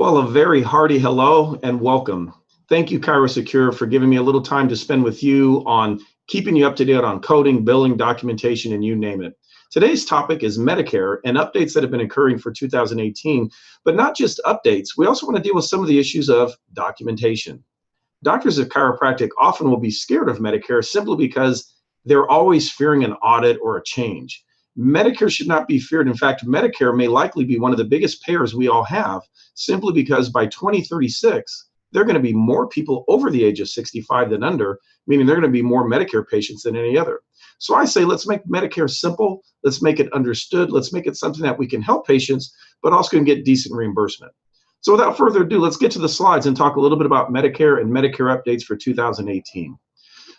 Well, a very hearty hello and welcome. Thank you, ChiroSecure, for giving me a little time to spend with you on keeping you up to date on coding, billing, documentation, and you name it. Today's topic is Medicare and updates that have been occurring for 2018, but not just updates. We also want to deal with some of the issues of documentation. Doctors of chiropractic often will be scared of Medicare simply because they're always fearing an audit or a change. Medicare should not be feared. In fact, Medicare may likely be one of the biggest payers we all have, simply because by 2036, there are going to be more people over the age of 65 than under, meaning there are going to be more Medicare patients than any other. So I say, let's make Medicare simple. Let's make it understood. Let's make it something that we can help patients, but also can get decent reimbursement. So without further ado, let's get to the slides and talk a little bit about Medicare and Medicare updates for 2018.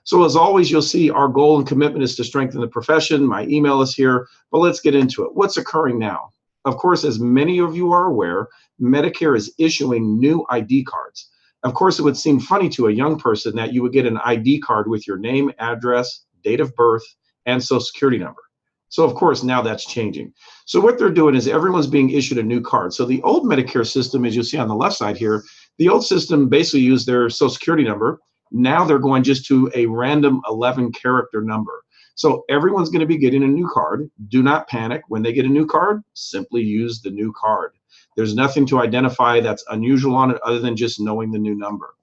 So as always, you'll see our goal and commitment is to strengthen the profession. My email is here, but let's get into it. What's occurring now? Of course, as many of you are aware, Medicare is issuing new ID cards. Of course, it would seem funny to a young person that you would get an ID card with your name, address, date of birth, and social security number. So of course, now that's changing. So what they're doing is everyone's being issued a new card. So the old Medicare system, as you'll see on the left side here, the old system basically used their social security number. Now they're going just to a random 11-character number. So everyone's going to be getting a new card. Do not panic. When they get a new card, simply use the new card. There's nothing to identify that's unusual on it other than just knowing the new number.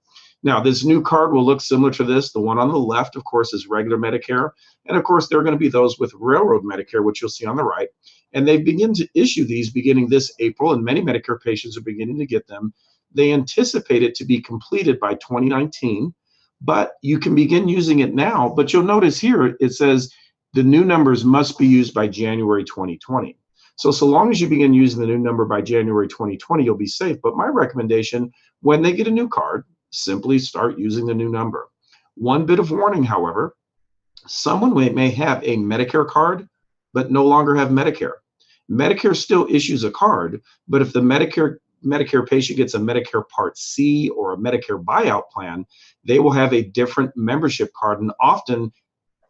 Now, this new card will look similar to this. The one on the left, of course, is regular Medicare. And of course, there are going to be those with railroad Medicare, which you'll see on the right. And they begin to issue these beginning this April, and many Medicare patients are beginning to get them. They anticipate it to be completed by 2019. But you can begin using it now. But you'll notice here, it says the new numbers must be used by January 2020. So long as you begin using the new number by January 2020, you'll be safe. But my recommendation, when they get a new card, simply start using the new number. One bit of warning, however, someone may have a Medicare card, but no longer have Medicare. Medicare still issues a card, but if the Medicare patient gets a Medicare Part C or a Medicare buyout plan, they will have a different membership card. And often,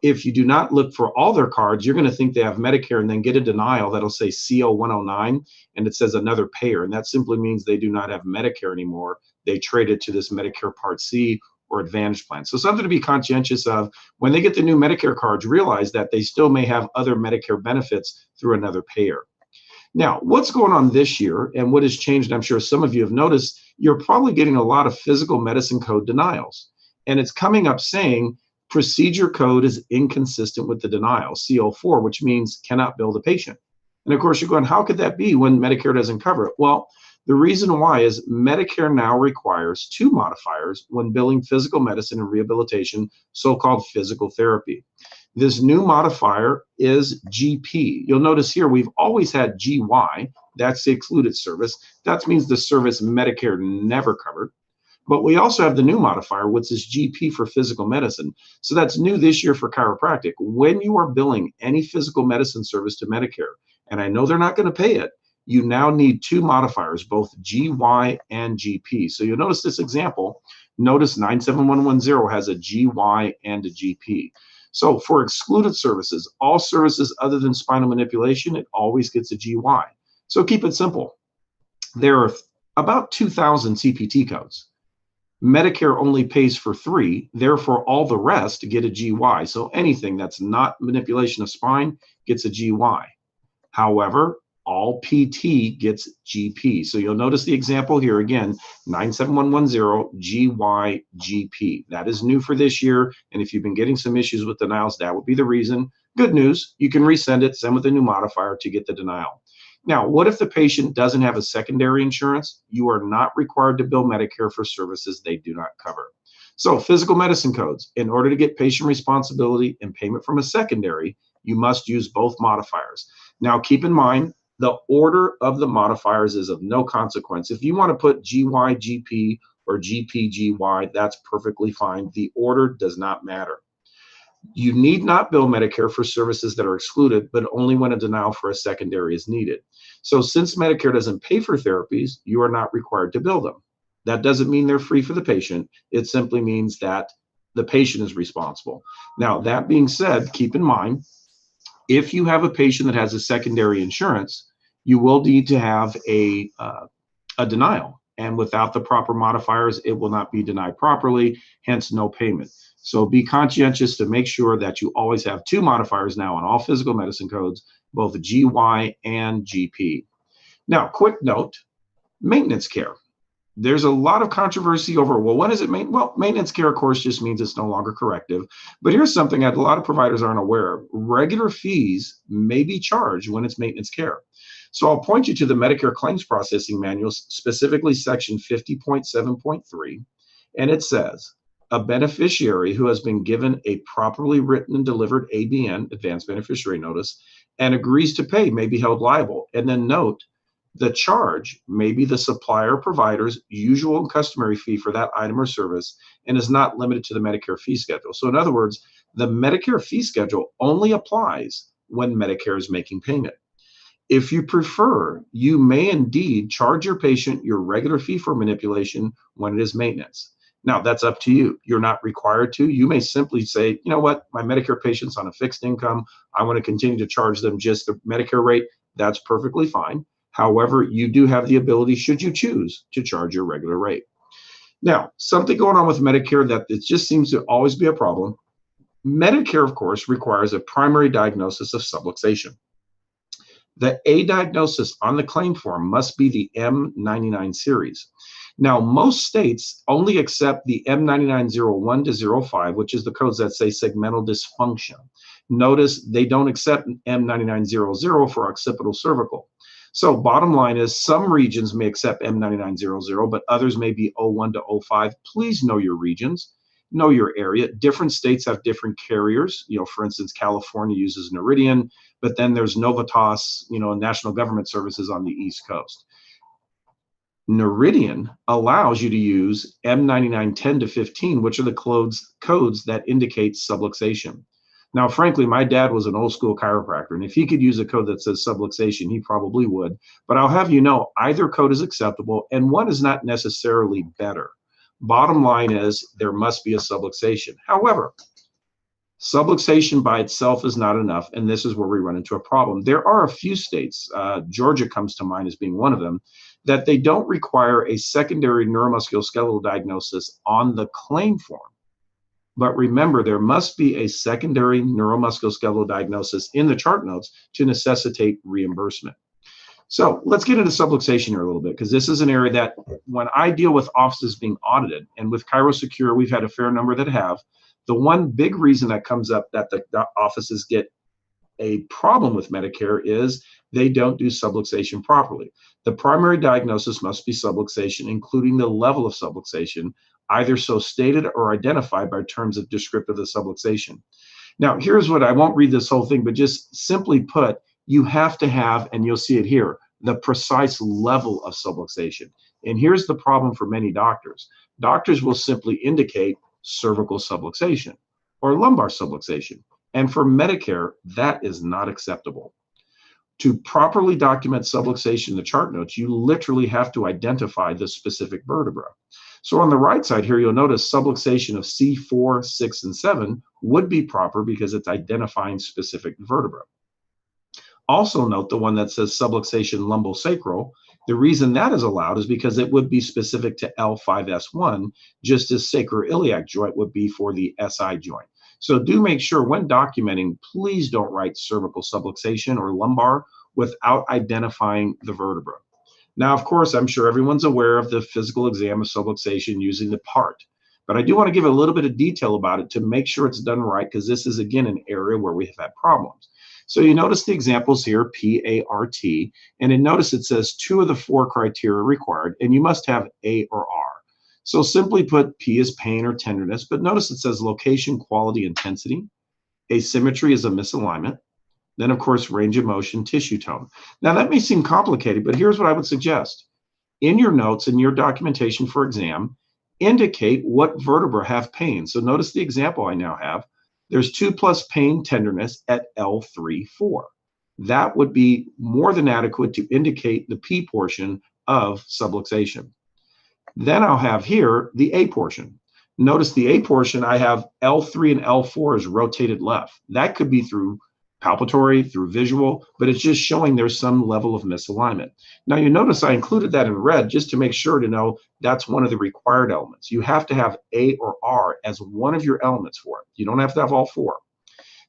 if you do not look for all their cards, you're going to think they have Medicare and then get a denial that'll say CO 109 and it says another payer. And that simply means they do not have Medicare anymore. They traded to this Medicare Part C or Advantage plan. So something to be conscientious of when they get the new Medicare cards, realize that they still may have other Medicare benefits through another payer. Now, what's going on this year and what has changed, I'm sure some of you have noticed, you're probably getting a lot of physical medicine code denials. And it's coming up saying procedure code is inconsistent with the denial, CO4, which means cannot bill the patient. And of course, you're going, how could that be when Medicare doesn't cover it? Well, the reason why is Medicare now requires 2 modifiers when billing physical medicine and rehabilitation, so-called physical therapy. This new modifier is GP. You'll notice here we've always had GY. That's the excluded service. That means the service Medicare never covered. But we also have the new modifier, which is GP for physical medicine. So that's new this year for chiropractic. When you are billing any physical medicine service to Medicare, and I know they're not going to pay it, you now need 2 modifiers, both GY and GP. So you'll notice this example. Notice 97110 has a GY and a GP. So for excluded services, all services other than spinal manipulation, it always gets a GY. So keep it simple. There are about 2,000 CPT codes. Medicare only pays for 3, therefore all the rest get a GY. So anything that's not manipulation of spine gets a GY. However, all PT gets GP. So you'll notice the example here again, 97110 GY GP. That is new for this year. And if you've been getting some issues with denials, that would be the reason. Good news, you can resend it, send with a new modifier to get the denial. Now, what if the patient doesn't have a secondary insurance? You are not required to bill Medicare for services they do not cover. So physical medicine codes, in order to get patient responsibility and payment from a secondary, you must use both modifiers. Now, keep in mind, the order of the modifiers is of no consequence. If you want to put GY, GP, or GP, GY, that's perfectly fine. The order does not matter. You need not bill Medicare for services that are excluded, but only when a denial for a secondary is needed. So since Medicare doesn't pay for therapies, you are not required to bill them. That doesn't mean they're free for the patient. It simply means that the patient is responsible. Now, that being said, keep in mind, if you have a patient that has a secondary insurance, you will need to have a denial. and without the proper modifiers, it will not be denied properly, hence no payment. So be conscientious to make sure that you always have 2 modifiers now on all physical medicine codes, both GY and GP. Now, quick note, maintenance care. There's a lot of controversy over, well, when is it well, maintenance care, of course, just means it's no longer corrective. But here's something that a lot of providers aren't aware of. Regular fees may be charged when it's maintenance care. So I'll point you to the Medicare Claims Processing Manual, specifically section 50.7.3, and it says, a beneficiary who has been given a properly written and delivered ABN, Advanced Beneficiary Notice, and agrees to pay may be held liable. And then note, the charge may be the supplier provider's usual and customary fee for that item or service and is not limited to the Medicare fee schedule. So in other words, the Medicare fee schedule only applies when Medicare is making payment. If you prefer, you may indeed charge your patient your regular fee for manipulation when it is maintenance. Now, that's up to you. You're not required to. You may simply say, you know what, my Medicare patient's on a fixed income. I want to continue to charge them just the Medicare rate. That's perfectly fine. However, you do have the ability, should you choose, to charge your regular rate. Now, something going on with Medicare that it just seems to always be a problem. Medicare, of course, requires a primary diagnosis of subluxation. The A diagnosis on the claim form must be the M99 series. Now, most states only accept the M9901 to 05, which is the codes that say segmental dysfunction. Notice they don't accept M9900 for occipital cervical. So bottom line is some regions may accept M9900, but others may be 01 to 05. Please know your regions, know your area. Different states have different carriers. For instance, California uses Noridian, but then there's Novitas, National Government Services on the East Coast. Noridian allows you to use M9910 to 15, which are the codes that indicate subluxation. Now, frankly, my dad was an old school chiropractor, and if he could use a code that says subluxation, he probably would. But I'll have you know, either code is acceptable, and one is not necessarily better. Bottom line is there must be a subluxation. However, subluxation by itself is not enough, and this is where we run into a problem. There are a few states, Georgia comes to mind as being one of them, that they don't require a secondary neuromusculoskeletal diagnosis on the claim form. But remember, there must be a secondary neuromusculoskeletal diagnosis in the chart notes to necessitate reimbursement. So let's get into subluxation here a little bit, because this is an area that when I deal with offices being audited, and with ChiroSecure, we've had a fair number that have, the one big reason that comes up that the offices get a problem with Medicare is they don't do subluxation properly. The primary diagnosis must be subluxation, including the level of subluxation, either so stated or identified by terms of descriptive of subluxation. Now, here's what, I won't read this whole thing, but just simply put, you have to have, and you'll see it here, the precise level of subluxation. And here's the problem for many doctors. Doctors will simply indicate cervical subluxation or lumbar subluxation. And for Medicare, that is not acceptable. To properly document subluxation in the chart notes, you literally have to identify the specific vertebra. So on the right side here, you'll notice subluxation of C4, 6, and 7 would be proper because it's identifying specific vertebra. Also note the one that says subluxation lumbosacral. The reason that is allowed is because it would be specific to L5S1, just as sacroiliac joint would be for the SI joint. So do make sure when documenting, please don't write cervical subluxation or lumbar without identifying the vertebra. Now, of course, I'm sure everyone's aware of the physical exam of subluxation using the part, but I do want to give a little bit of detail about it to make sure it's done right, because this is, again, an area where we have had problems. So you notice the examples here, PART, and then notice it says 2 of the 4 criteria required, and you must have A or R. So simply put, P is pain or tenderness, but notice it says location, quality, intensity. Asymmetry is a misalignment. Then, of course, range of motion, tissue tone. Now, that may seem complicated, but here's what I would suggest. In your notes, in your documentation for exam, indicate what vertebra have pain. So notice the example I now have. There's 2 plus pain tenderness at L3, 4. That would be more than adequate to indicate the P portion of subluxation. Then I'll have here the A portion. Notice the A portion, I have L3 and L4 is rotated left. That could be through palpatory, through visual, but it's just showing there's some level of misalignment. Now you notice I included that in red just to make sure to know that's one of the required elements. You have to have A or R as one of your elements for it. You don't have to have all four.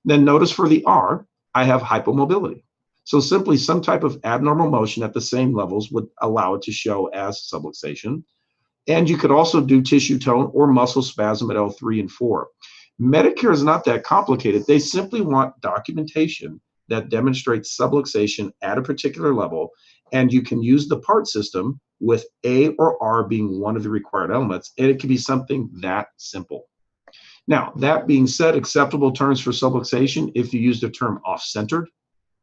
Then notice for the R, I have hypomobility. So simply some type of abnormal motion at the same levels would allow it to show as subluxation. And you could also do tissue tone or muscle spasm at L3 and 4. Medicare is not that complicated. They simply want documentation that demonstrates subluxation at a particular level, and you can use the part system with A or R being one of the required elements, and it can be something that simple. Now, that being said, acceptable terms for subluxation, if you use the term off-centered,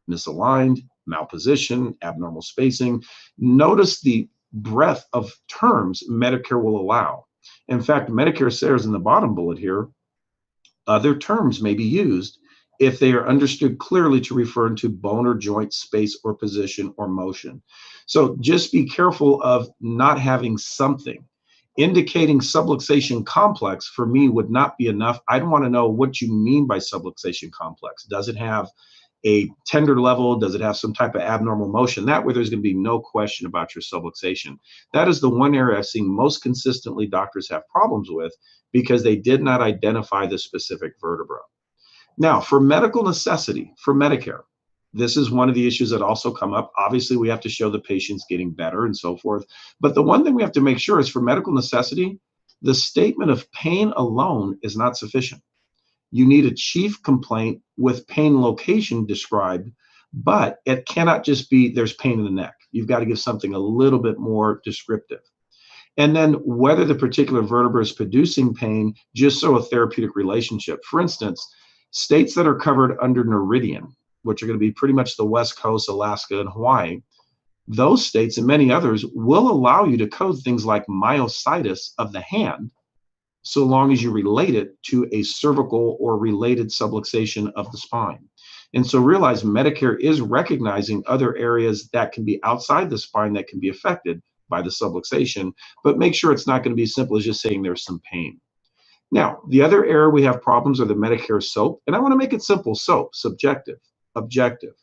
misaligned, malposition, abnormal spacing, notice the breadth of terms Medicare will allow. In fact, Medicare says in the bottom bullet here, other terms may be used if they are understood clearly to refer to bone or joint space or position or motion. So just be careful of not having something. Indicating subluxation complex for me would not be enough. I'd want to know what you mean by subluxation complex. Does it have a tender level? Does it have some type of abnormal motion? That way there's going to be no question about your subluxation. That is the one area I've seen most consistently doctors have problems with because they did not identify the specific vertebra. Now, for medical necessity, for Medicare, this is one of the issues that also come up. Obviously, we have to show the patient's getting better and so forth. But the one thing we have to make sure is for medical necessity, the statement of pain alone is not sufficient. You need a chief complaint with pain location described, but it cannot just be there's pain in the neck. You've got to give something a little bit more descriptive. And then whether the particular vertebra is producing pain, just so a therapeutic relationship. For instance, states that are covered under Meridian, which are going to be pretty much the West Coast, Alaska, and Hawaii, those states and many others will allow you to code things like myositis of the hand, so long as you relate it to a cervical or related subluxation of the spine. And so realize Medicare is recognizing other areas that can be outside the spine that can be affected by the subluxation, but make sure it's not going to be simple as just saying there's some pain. Now, the other area we have problems are the Medicare SOAP, and I want to make it simple. SOAP, subjective, objective,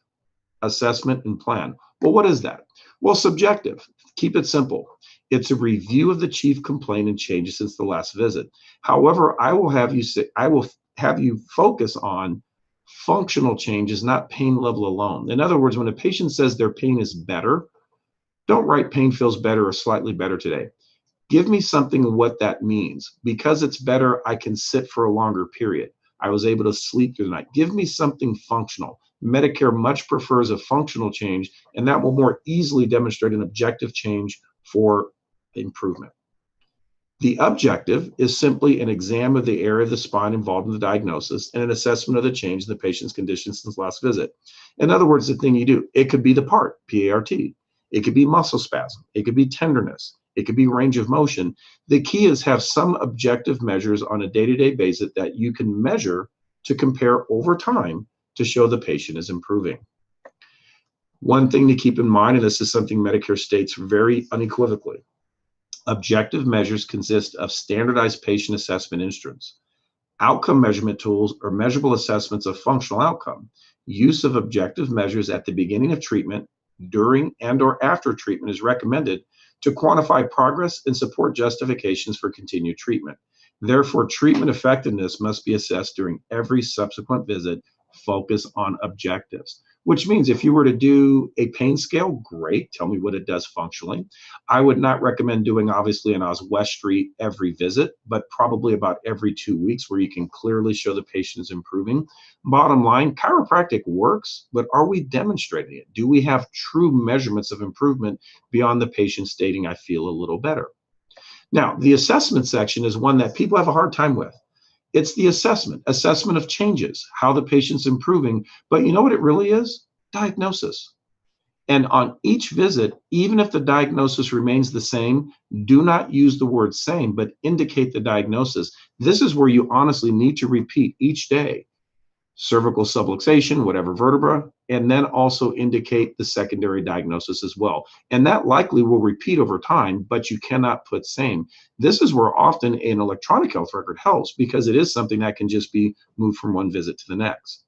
assessment, and plan. Well, what is that? Well, subjective, keep it simple. It's a review of the chief complaint and changes since the last visit. However, I will have you focus on functional changes, not pain level alone. In other words, when a patient says their pain is better, don't write pain feels better or slightly better today. Give me something what that means. Because it's better, I can sit for a longer period. I was able to sleep through the night. Give me something functional. Medicare much prefers a functional change, and that will more easily demonstrate an objective change for improvement. The objective is simply an exam of the area of the spine involved in the diagnosis and an assessment of the change in the patient's condition since last visit. In other words, the thing you do, it could be the part, P-A-R-T. It could be muscle spasm. It could be tenderness. It could be range of motion. The key is have some objective measures on a day-to-day basis that you can measure to compare over time to show the patient is improving. One thing to keep in mind, and this is something Medicare states very unequivocally, objective measures consist of standardized patient assessment instruments. Outcome measurement tools are measurable assessments of functional outcome. Use of objective measures at the beginning of treatment, during and or after treatment is recommended to quantify progress and support justifications for continued treatment. Therefore, treatment effectiveness must be assessed during every subsequent visit. Focus on objectives, which means if you were to do a pain scale, great, tell me what it does functionally. I would not recommend doing obviously an Oswestry every visit, but probably about every 2 weeks where you can clearly show the patient is improving. Bottom line, chiropractic works, but are we demonstrating it? Do we have true measurements of improvement beyond the patient stating, I feel a little better? Now, the assessment section is one that people have a hard time with. It's the assessment of changes, how the patient's improving. But you know what it really is? Diagnosis. And on each visit, even if the diagnosis remains the same, do not use the word same, but indicate the diagnosis. This is where you honestly need to repeat each day. Cervical subluxation, whatever vertebra, and then also indicate the secondary diagnosis as well. And that likely will repeat over time, but you cannot put same. This is where often an electronic health record helps because it is something that can just be moved from one visit to the next.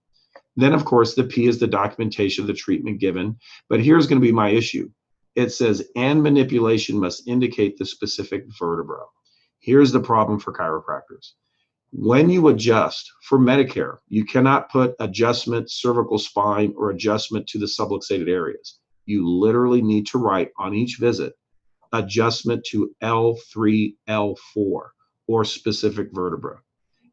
Then, of course, the P is the documentation of the treatment given. But here's going to be my issue. It says, and manipulation must indicate the specific vertebra. Here's the problem for chiropractors. When you adjust for Medicare, you cannot put adjustment, cervical spine, or adjustment to the subluxated areas. You literally need to write on each visit, adjustment to L3, L4, or specific vertebra.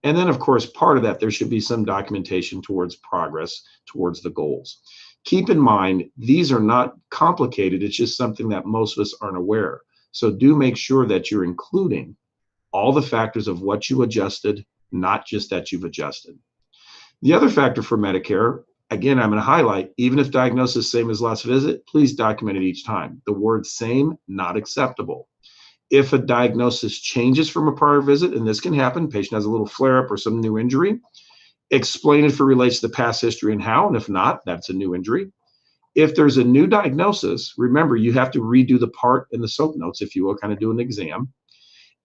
And then, of course, part of that, there should be some documentation towards progress, towards the goals. Keep in mind, these are not complicated. It's just something that most of us aren't aware. So do make sure that you're including all the factors of what you adjusted, not just that you've adjusted. The other factor for Medicare, again, I'm going to highlight, even if diagnosis same as last visit, please document it each time. The word same, not acceptable. If a diagnosis changes from a prior visit, and this can happen, patient has a little flare-up or some new injury, explain if it relates to the past history and how, and if not, that's a new injury. If there's a new diagnosis, remember, you have to redo the part in the SOAP notes, if you will, kind of do an exam.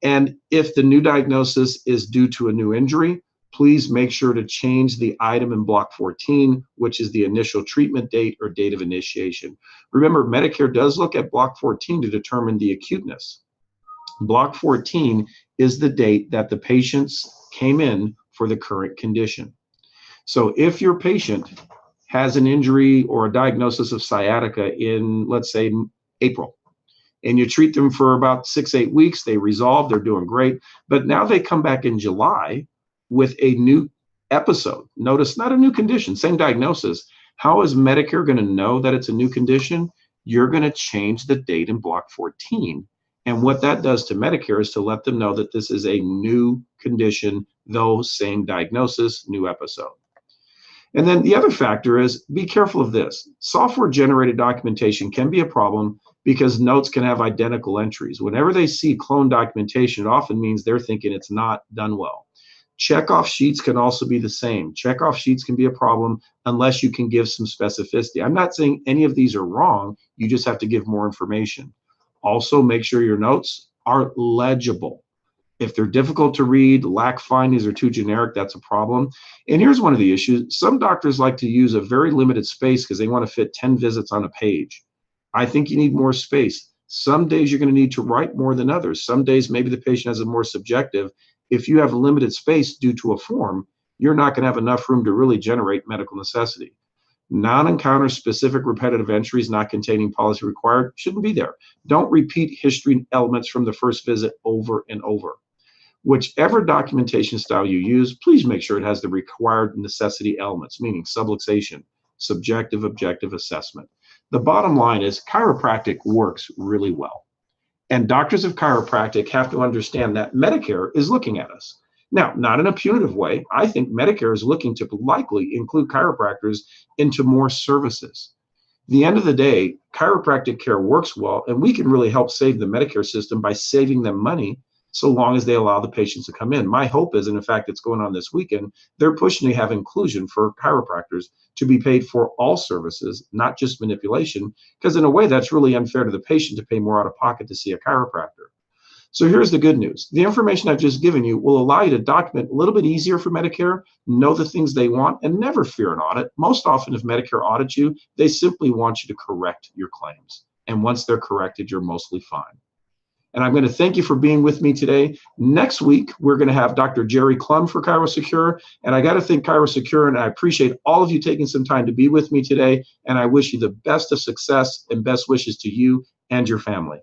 And if the new diagnosis is due to a new injury, please make sure to change the item in Block 14, which is the initial treatment date or date of initiation. Remember, Medicare does look at Block 14 to determine the acuteness. Block 14 is the date that the patients came in for the current condition. So if your patient has an injury or a diagnosis of sciatica in, let's say, April, and you treat them for about 6-8 weeks, they resolve, they're doing great, but now they come back in July with a new episode. Notice, not a new condition, same diagnosis. How is Medicare going to know that it's a new condition? You're going to change the date in Block 14. And what that does to Medicare is to let them know that this is a new condition, though same diagnosis, new episode. And then the other factor is, be careful of this. Software-generated documentation can be a problem because notes can have identical entries. Whenever they see clone documentation, it often means they're thinking it's not done well. Checkoff sheets can also be the same. Checkoff sheets can be a problem unless you can give some specificity. I'm not saying any of these are wrong. You just have to give more information. Also, make sure your notes are legible. If they're difficult to read, lack findings, or too generic, that's a problem. And here's one of the issues. Some doctors like to use a very limited space because they want to fit 10 visits on a page. I think you need more space. Some days you're going to need to write more than others. Some days maybe the patient has a more subjective. If you have limited space due to a form, you're not going to have enough room to really generate medical necessity. Non-encounter specific repetitive entries not containing policy required shouldn't be there. Don't repeat history elements from the first visit over and over. Whichever documentation style you use, please make sure it has the required necessity elements, meaning subluxation, subjective, objective assessment. The bottom line is chiropractic works really well. And doctors of chiropractic have to understand that Medicare is looking at us. Now, not in a punitive way. I think Medicare is looking to likely include chiropractors into more services. At the end of the day, chiropractic care works well, and we can really help save the Medicare system by saving them money so long as they allow the patients to come in. My hope is, and in fact, it's going on this weekend, they're pushing to have inclusion for chiropractors to be paid for all services, not just manipulation, because in a way, that's really unfair to the patient to pay more out of pocket to see a chiropractor. So here's the good news. The information I've just given you will allow you to document a little bit easier for Medicare, know the things they want, and never fear an audit. Most often, if Medicare audits you, they simply want you to correct your claims. And once they're corrected, you're mostly fine. And I'm going to thank you for being with me today. Next week, we're going to have Dr. Jerry Klum for ChiroSecure. And I got to thank ChiroSecure, and I appreciate all of you taking some time to be with me today. And I wish you the best of success and best wishes to you and your family.